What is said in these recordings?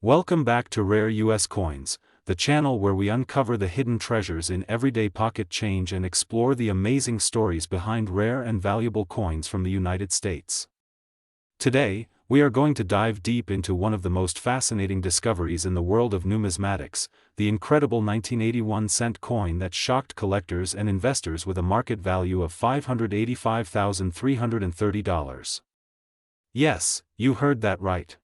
Welcome back to Rare US Coins, the channel where we uncover the hidden treasures in everyday pocket change and explore the amazing stories behind rare and valuable coins from the United States. Today, we are going to dive deep into one of the most fascinating discoveries in the world of numismatics, the incredible 1981 cent coin that shocked collectors and investors with a market value of $585,330. Yes, you heard that right.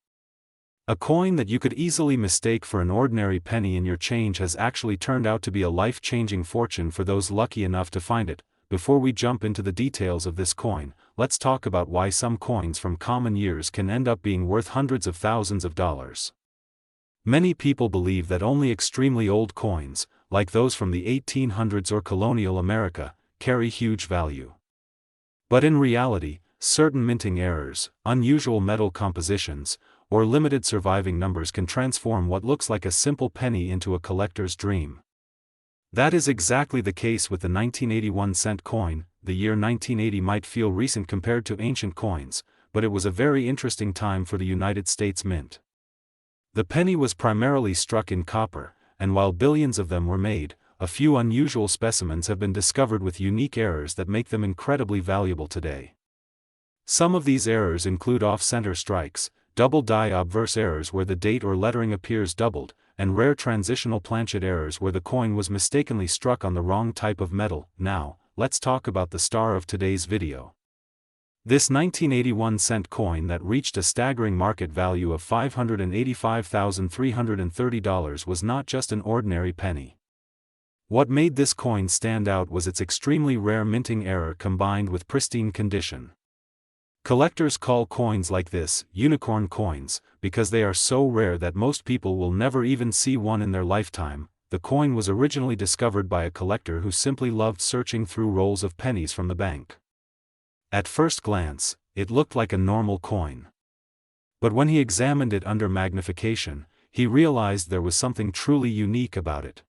A coin that you could easily mistake for an ordinary penny in your change has actually turned out to be a life-changing fortune for those lucky enough to find it. Before we jump into the details of this coin, let's talk about why some coins from common years can end up being worth hundreds of thousands of dollars. Many people believe that only extremely old coins, like those from the 1800s or colonial America, carry huge value. But in reality, certain minting errors, unusual metal compositions, or limited surviving numbers can transform what looks like a simple penny into a collector's dream. That is exactly the case with the 1981 cent coin. The year 1980 might feel recent compared to ancient coins, but it was a very interesting time for the United States Mint. The penny was primarily struck in copper, and while billions of them were made, a few unusual specimens have been discovered with unique errors that make them incredibly valuable today. Some of these errors include off-center strikes, double die obverse errors where the date or lettering appears doubled, and rare transitional planchet errors where the coin was mistakenly struck on the wrong type of metal. Now, let's talk about the star of today's video. This 1981 cent coin that reached a staggering market value of $585,330 was not just an ordinary penny. What made this coin stand out was its extremely rare minting error combined with pristine condition. Collectors call coins like this unicorn coins because they are so rare that most people will never even see one in their lifetime. The coin was originally discovered by a collector who simply loved searching through rolls of pennies from the bank. At first glance, it looked like a normal coin. But when he examined it under magnification, he realized there was something truly unique about it.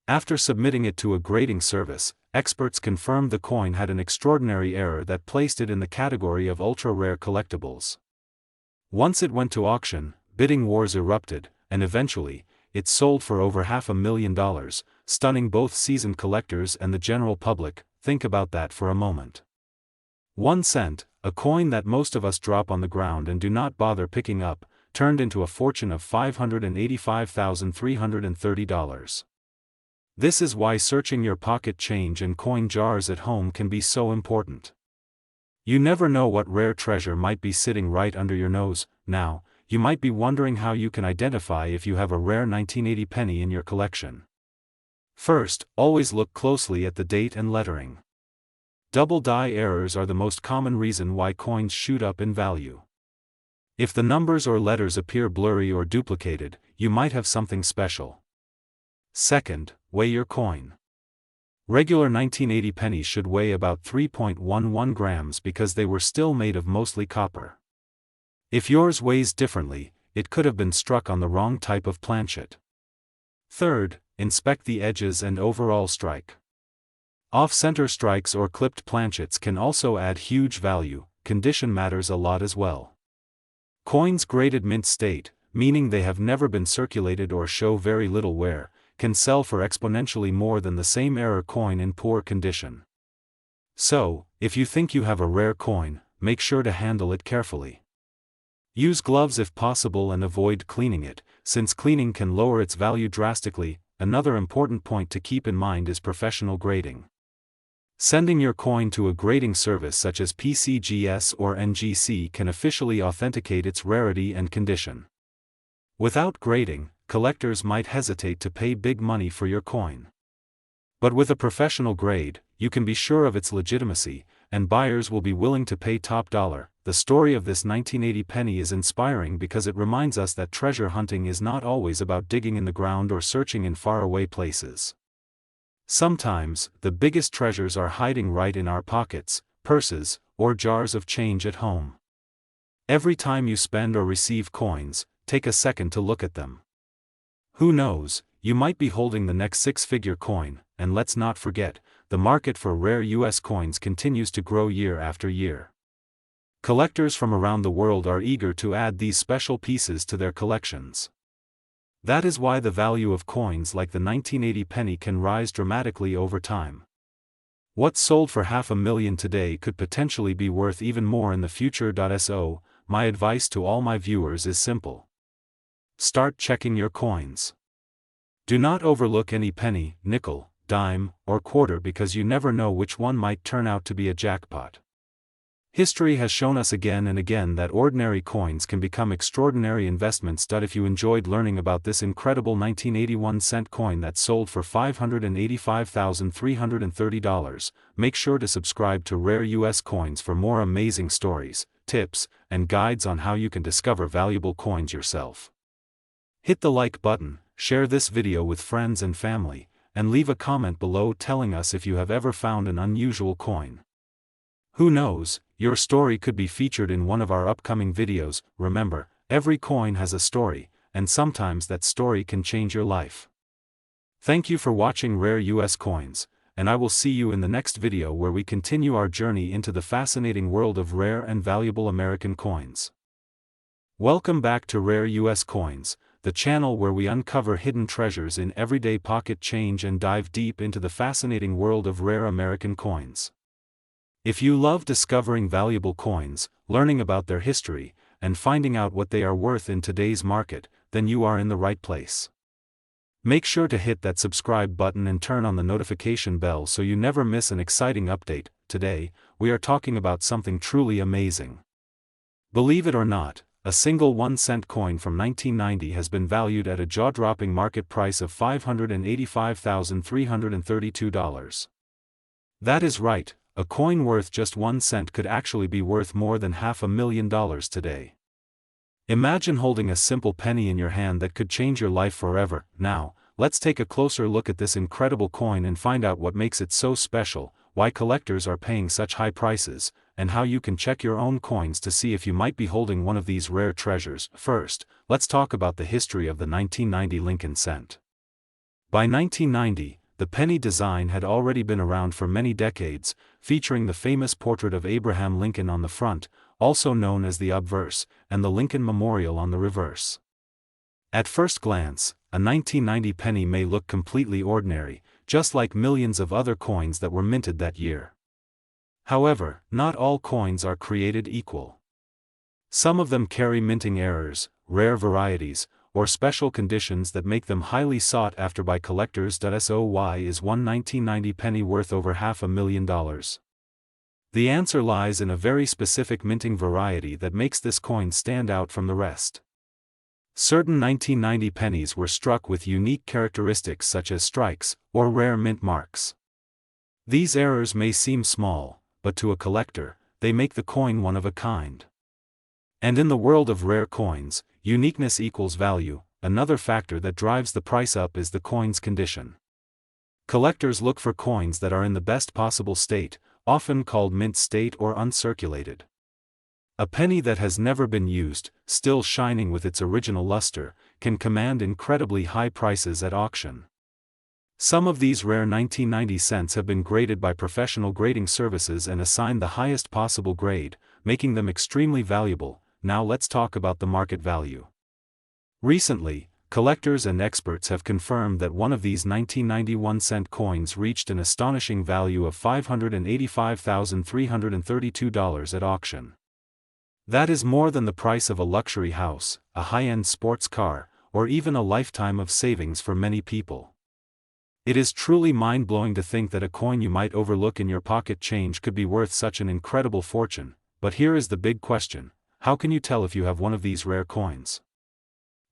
After submitting it to a grading service, experts confirmed the coin had an extraordinary error that placed it in the category of ultra-rare collectibles. Once it went to auction, bidding wars erupted, and eventually, it sold for over $500,000, stunning both seasoned collectors and the general public. Think about that for a moment. 1 cent, a coin that most of us drop on the ground and do not bother picking up, turned into a fortune of $585,330. This is why searching your pocket change and coin jars at home can be so important. You never know what rare treasure might be sitting right under your nose. Now, you might be wondering how you can identify if you have a rare 1980 penny in your collection. First, always look closely at the date and lettering. Double die errors are the most common reason why coins shoot up in value. If the numbers or letters appear blurry or duplicated, you might have something special. Second, weigh your coin. Regular 1980 pennies should weigh about 3.11 grams because they were still made of mostly copper. If yours weighs differently, it could have been struck on the wrong type of planchet. Third, inspect the edges and overall strike. Off-center strikes or clipped planchets can also add huge value. Condition matters a lot as well. Coins graded mint state, meaning they have never been circulated or show very little wear, can sell for exponentially more than the same error coin in poor condition. So, if you think you have a rare coin, make sure to handle it carefully. Use gloves if possible and avoid cleaning it, since cleaning can lower its value drastically. Another important point to keep in mind is professional grading. Sending your coin to a grading service such as PCGS or NGC can officially authenticate its rarity and condition. Without grading, collectors might hesitate to pay big money for your coin. But with a professional grade, you can be sure of its legitimacy, and buyers will be willing to pay top dollar. The story of this 1980 penny is inspiring because it reminds us that treasure hunting is not always about digging in the ground or searching in faraway places. Sometimes, the biggest treasures are hiding right in our pockets, purses, or jars of change at home. Every time you spend or receive coins, take a second to look at them. Who knows, you might be holding the next six-figure coin. And let's not forget, the market for rare US coins continues to grow year after year. Collectors from around the world are eager to add these special pieces to their collections. That is why the value of coins like the 1980 penny can rise dramatically over time. What's sold for $500,000 today could potentially be worth even more in the future. So, my advice to all my viewers is simple. Start checking your coins. Do not overlook any penny, nickel, dime, or quarter because you never know which one might turn out to be a jackpot. History has shown us again and again that ordinary coins can become extraordinary investments. If you enjoyed learning about this incredible 1981 cent coin that sold for $585,330, make sure to subscribe to Rare US Coins for more amazing stories, tips, and guides on how you can discover valuable coins yourself. Hit the like button, share this video with friends and family, and leave a comment below telling us if you have ever found an unusual coin. Who knows, your story could be featured in one of our upcoming videos. Remember, every coin has a story, and sometimes that story can change your life. Thank you for watching Rare US Coins, and I will see you in the next video where we continue our journey into the fascinating world of rare and valuable American coins. Welcome back to Rare US Coins, the channel where we uncover hidden treasures in everyday pocket change and dive deep into the fascinating world of rare American coins. If you love discovering valuable coins, learning about their history, and finding out what they are worth in today's market, then you are in the right place. Make sure to hit that subscribe button and turn on the notification bell so you never miss an exciting update. Today, we are talking about something truly amazing. Believe it or not, a single 1-cent coin from 1990 has been valued at a jaw-dropping market price of $585,332. That is right. A coin worth just 1 cent could actually be worth more than $500,000 today. Imagine holding a simple penny in your hand that could change your life forever. Now, let's take a closer look at this incredible coin and find out what makes it so special, why collectors are paying such high prices, and how you can check your own coins to see if you might be holding one of these rare treasures. First, let's talk about the history of the 1990 Lincoln cent. By 1990, the penny design had already been around for many decades, featuring the famous portrait of Abraham Lincoln on the front, also known as the obverse, and the Lincoln Memorial on the reverse. At first glance, a 1990 penny may look completely ordinary, just like millions of other coins that were minted that year. However, not all coins are created equal. Some of them carry minting errors, rare varieties, or special conditions that make them highly sought after by collectors. So why is one 1990 penny worth over $500,000? The answer lies in a very specific minting variety that makes this coin stand out from the rest. Certain 1990 pennies were struck with unique characteristics such as strikes, or rare mint marks. These errors may seem small, but to a collector, they make the coin one of a kind. And in the world of rare coins, uniqueness equals value. Another factor that drives the price up is the coin's condition. Collectors look for coins that are in the best possible state, often called mint state or uncirculated. A penny that has never been used, still shining with its original luster, can command incredibly high prices at auction. Some of these rare 1990 cents have been graded by professional grading services and assigned the highest possible grade, making them extremely valuable. Now let's talk about the market value. Recently, collectors and experts have confirmed that one of these 1991 cent coins reached an astonishing value of $585,332 at auction. That is more than the price of a luxury house, a high-end sports car, or even a lifetime of savings for many people. It is truly mind-blowing to think that a coin you might overlook in your pocket change could be worth such an incredible fortune. But here is the big question: how can you tell if you have one of these rare coins?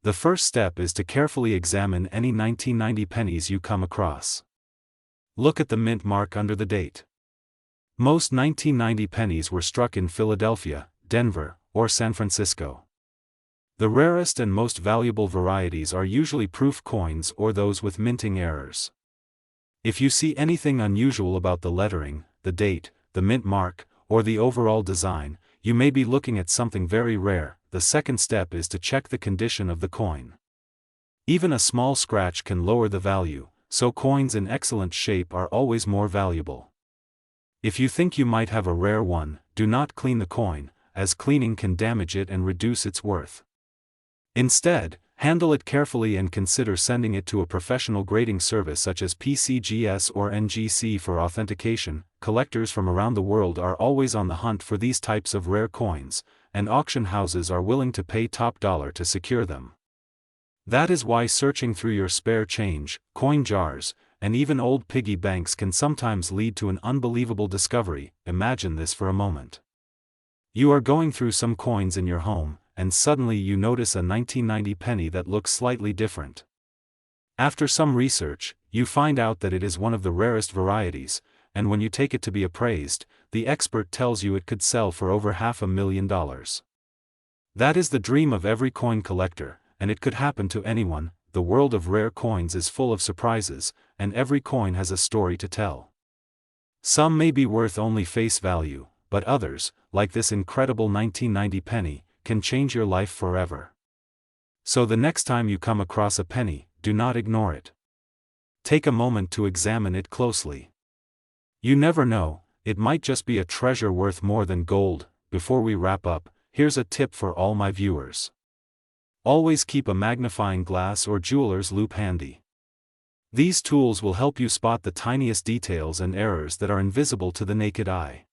The first step is to carefully examine any 1990 pennies you come across. Look at the mint mark under the date. Most 1990 pennies were struck in Philadelphia, Denver, or San Francisco. The rarest and most valuable varieties are usually proof coins or those with minting errors. If you see anything unusual about the lettering, the date, the mint mark, or the overall design, you may be looking at something very rare. The second step is to check the condition of the coin. Even a small scratch can lower the value, so coins in excellent shape are always more valuable. If you think you might have a rare one, do not clean the coin, as cleaning can damage it and reduce its worth. Instead, Handle it carefully and consider sending it to a professional grading service such as PCGS or NGC for authentication. Collectors from around the world are always on the hunt for these types of rare coins, and auction houses are willing to pay top dollar to secure them. That is why searching through your spare change, coin jars, and even old piggy banks can sometimes lead to an unbelievable discovery. Imagine this for a moment. You are going through some coins in your home, and suddenly you notice a 1990 penny that looks slightly different. After some research, you find out that it is one of the rarest varieties, and when you take it to be appraised, the expert tells you it could sell for over $500,000. That is the dream of every coin collector, and it could happen to anyone. The world of rare coins is full of surprises, and every coin has a story to tell. Some may be worth only face value, but others, like this incredible 1990 penny, can change your life forever. So the next time you come across a penny, do not ignore it. Take a moment to examine it closely. You never know, it might just be a treasure worth more than gold. Before we wrap up, here's a tip for all my viewers. Always keep a magnifying glass or jeweler's loupe handy. These tools will help you spot the tiniest details and errors that are invisible to the naked eye.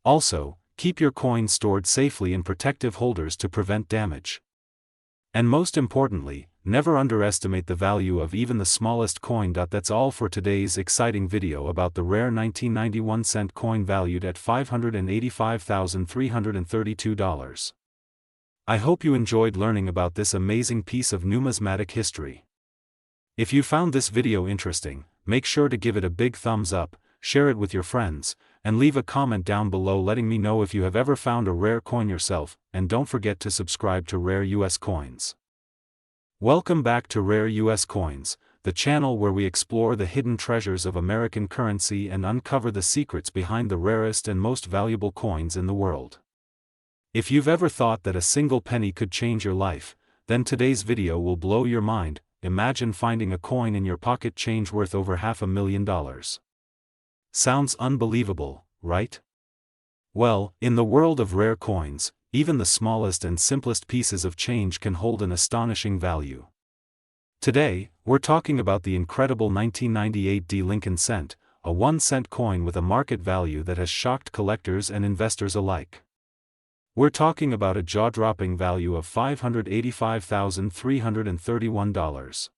Also, keep your coins stored safely in protective holders to prevent damage. And most importantly, never underestimate the value of even the smallest coin. That's all for today's exciting video about the rare 1991 cent coin valued at $585,332. I hope you enjoyed learning about this amazing piece of numismatic history. If you found this video interesting, make sure to give it a big thumbs up, share it with your friends, and leave a comment down below letting me know if you have ever found a rare coin yourself, and don't forget to subscribe to Rare US Coins. Welcome back to Rare US Coins, the channel where we explore the hidden treasures of American currency and uncover the secrets behind the rarest and most valuable coins in the world. If you've ever thought that a single penny could change your life, then today's video will blow your mind. Imagine finding a coin in your pocket change worth over $500,000. Sounds unbelievable, right? Well, in the world of rare coins, even the smallest and simplest pieces of change can hold an astonishing value. Today, we're talking about the incredible 1998 D Lincoln cent, a 1-cent coin with a market value that has shocked collectors and investors alike. We're talking about a jaw-dropping value of $585,331.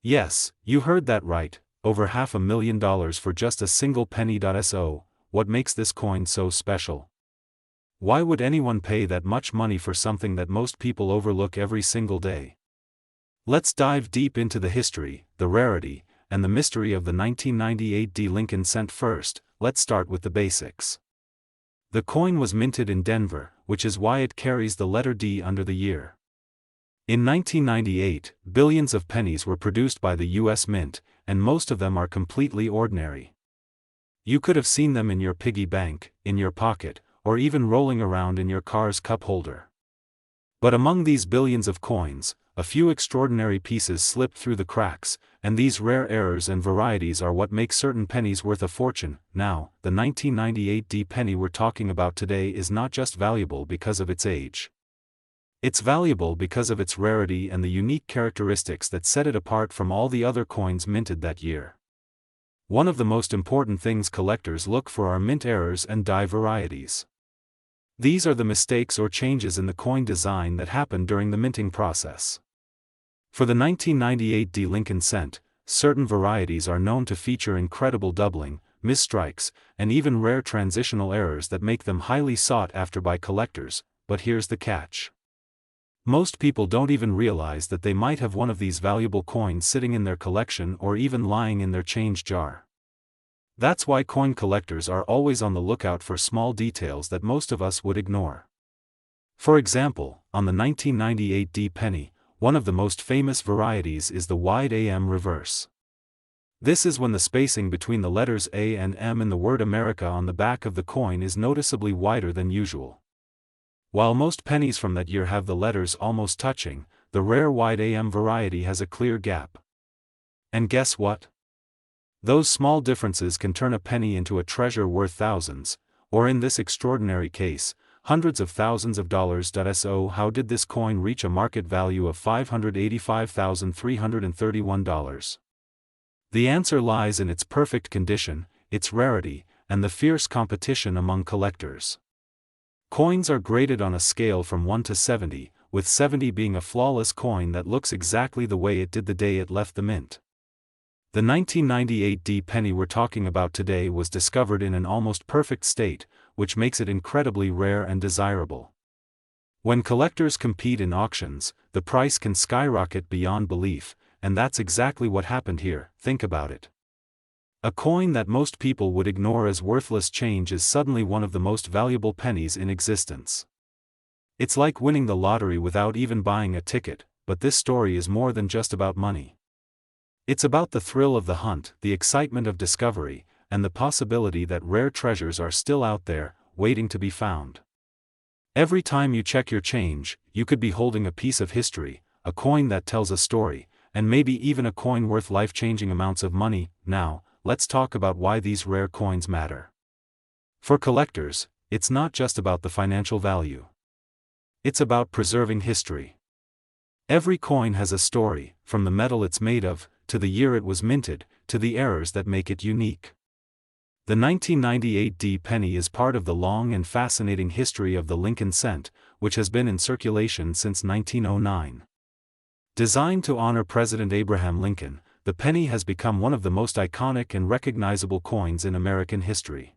Yes, you heard that right, over $500,000 for just a single penny. So, what makes this coin so special? Why would anyone pay that much money for something that most people overlook every single day? Let's dive deep into the history, the rarity, and the mystery of the 1998 D Lincoln cent. First, let's start with the basics. The coin was minted in Denver, which is why it carries the letter D under the year. In 1998, billions of pennies were produced by the U.S. Mint, and most of them are completely ordinary. You could have seen them in your piggy bank, in your pocket, or even rolling around in your car's cup holder. But among these billions of coins, a few extraordinary pieces slipped through the cracks, and these rare errors and varieties are what make certain pennies worth a fortune. Now, the 1998 D penny we're talking about today is not just valuable because of its age. It's valuable because of its rarity and the unique characteristics that set it apart from all the other coins minted that year. One of the most important things collectors look for are mint errors and die varieties. These are the mistakes or changes in the coin design that happen during the minting process. For the 1998 D Lincoln cent, certain varieties are known to feature incredible doubling, misstrikes, and even rare transitional errors that make them highly sought after by collectors. But here's the catch. Most people don't even realize that they might have one of these valuable coins sitting in their collection or even lying in their change jar. That's why coin collectors are always on the lookout for small details that most of us would ignore. For example, on the 1998 D penny, one of the most famous varieties is the wide AM reverse. This is when the spacing between the letters A and M in the word America on the back of the coin is noticeably wider than usual. While most pennies from that year have the letters almost touching, the rare wide AM variety has a clear gap. And guess what? Those small differences can turn a penny into a treasure worth thousands, or in this extraordinary case, hundreds of thousands of dollars. So how did this coin reach a market value of $585,331? The answer lies in its perfect condition, its rarity, and the fierce competition among collectors. Coins are graded on a scale from 1 to 70, with 70 being a flawless coin that looks exactly the way it did the day it left the mint. The 1998 D penny we're talking about today was discovered in an almost perfect state, which makes it incredibly rare and desirable. When collectors compete in auctions, the price can skyrocket beyond belief, and that's exactly what happened here. Think about it. A coin that most people would ignore as worthless change is suddenly one of the most valuable pennies in existence. It's like winning the lottery without even buying a ticket, but this story is more than just about money. It's about the thrill of the hunt, the excitement of discovery, and the possibility that rare treasures are still out there, waiting to be found. Every time you check your change, you could be holding a piece of history, a coin that tells a story, and maybe even a coin worth life-changing amounts of money. Now, let's talk about why these rare coins matter. For collectors, it's not just about the financial value. It's about preserving history. Every coin has a story, from the metal it's made of, to the year it was minted, to the errors that make it unique. The 1998 D penny is part of the long and fascinating history of the Lincoln cent, which has been in circulation since 1909. Designed to honor President Abraham Lincoln, the penny has become one of the most iconic and recognizable coins in American history.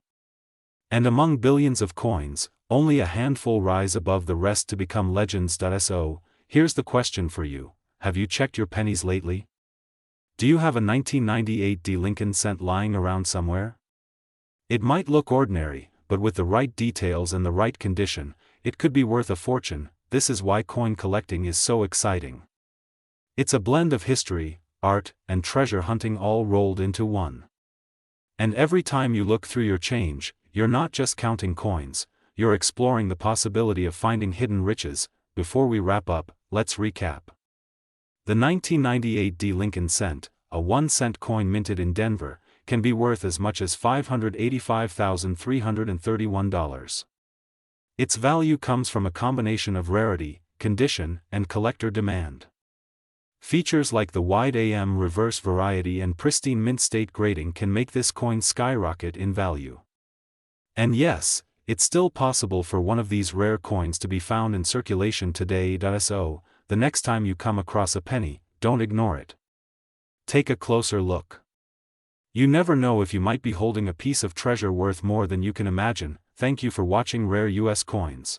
And among billions of coins, only a handful rise above the rest to become legends. So, here's the question for you: have you checked your pennies lately? Do you have a 1998 D Lincoln cent lying around somewhere? It might look ordinary, but with the right details and the right condition, it could be worth a fortune. This is why coin collecting is so exciting. It's a blend of history, art, and treasure hunting all rolled into one. And every time you look through your change, you're not just counting coins, you're exploring the possibility of finding hidden riches. Before we wrap up, let's recap. The 1998 D Lincoln cent, a 1-cent coin minted in Denver, can be worth as much as $585,331. Its value comes from a combination of rarity, condition, and collector demand. Features like the wide AM reverse variety and pristine mint state grading can make this coin skyrocket in value. And yes, it's still possible for one of these rare coins to be found in circulation today. So, the next time you come across a penny, don't ignore it. Take a closer look. You never know if you might be holding a piece of treasure worth more than you can imagine. Thank you for watching Rare US Coins.